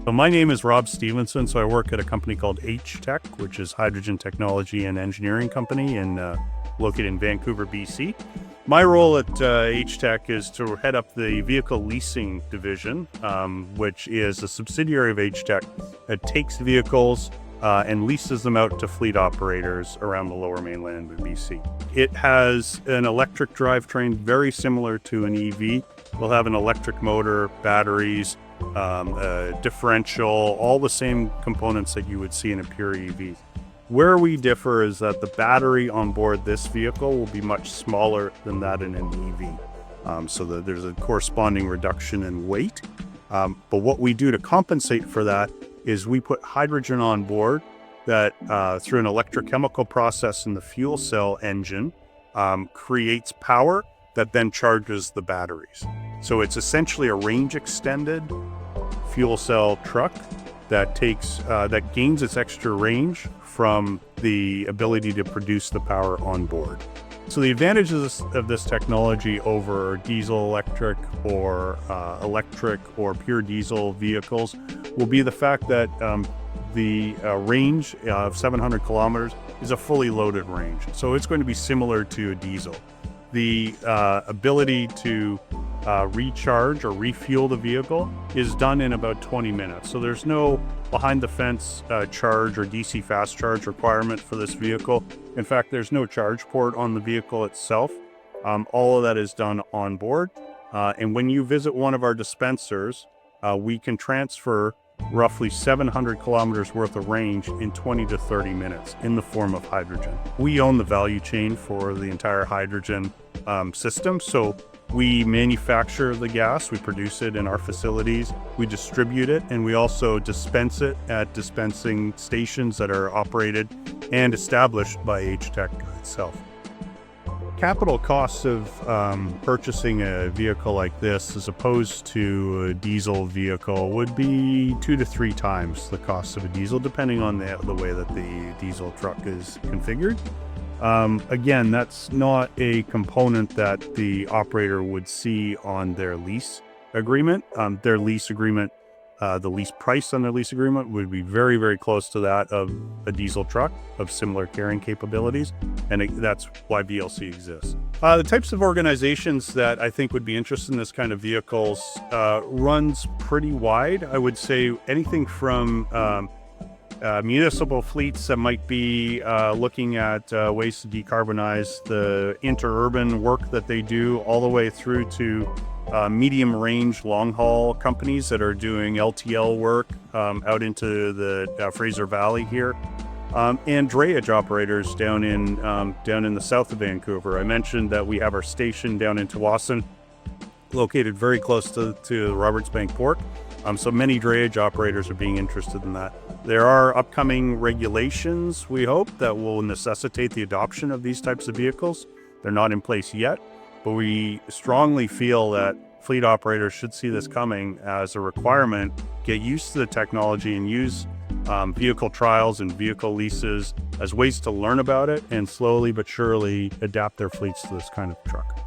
So my name is Rob Stevenson. So I work at a company called HTEC, which is Hydrogen Technology and Engineering Company located in Vancouver, BC. My role at HTEC is to head up the vehicle leasing division, which is a subsidiary of HTEC that takes vehicles and leases them out to fleet operators around the lower mainland of BC. It has an electric drivetrain very similar to an EV. We'll have an electric motor, batteries, differential, all the same components that you would see in a pure EV. Where we differ is that the battery on board this vehicle will be much smaller than that in an EV. So there's a corresponding reduction in weight. But what we do to compensate for that is we put hydrogen on board that through an electrochemical process in the fuel cell engine creates power that then charges the batteries. So it's essentially a range extended fuel cell truck that gains its extra range from the ability to produce the power on board. So the advantages of this technology over diesel electric or pure diesel vehicles will be the fact that the range of 700 kilometers is a fully loaded range. So it's going to be similar to a diesel. The ability to recharge or refuel the vehicle is done in about 20 minutes. So there's no behind the fence charge or DC fast charge requirement for this vehicle. In fact, there's no charge port on the vehicle itself. All of that is done on board. And when you visit one of our dispensers, we can transfer roughly 700 kilometers worth of range in 20 to 30 minutes in the form of hydrogen. We own the value chain for the entire hydrogen system. So we manufacture the gas, we produce it in our facilities, we distribute it, and we also dispense it at dispensing stations that are operated and established by HTEC itself. Capital costs of purchasing a vehicle like this as opposed to a diesel vehicle would be 2 to 3 times the cost of a diesel, depending on the way that the diesel truck is configured. Again, that's not a component that the operator would see on their lease agreement. The lease price on their lease agreement would be very, very close to that of a diesel truck of similar carrying capabilities, and that's why VLC exists. The types of organizations that I think would be interested in this kind of vehicles runs pretty wide. I would say anything from municipal fleets that might be looking at ways to decarbonize the interurban work that they do, all the way through to medium range long haul companies that are doing LTL work out into the Fraser Valley here, and drayage operators down in the south of Vancouver. I mentioned that we have our station down in Tsawwassen, located very close to the Roberts Bank port. So many drayage operators are being interested in that. There are upcoming regulations, we hope, that will necessitate the adoption of these types of vehicles. They're not in place yet, but we strongly feel that fleet operators should see this coming as a requirement, get used to the technology and use vehicle trials and vehicle leases as ways to learn about it and slowly but surely adapt their fleets to this kind of truck.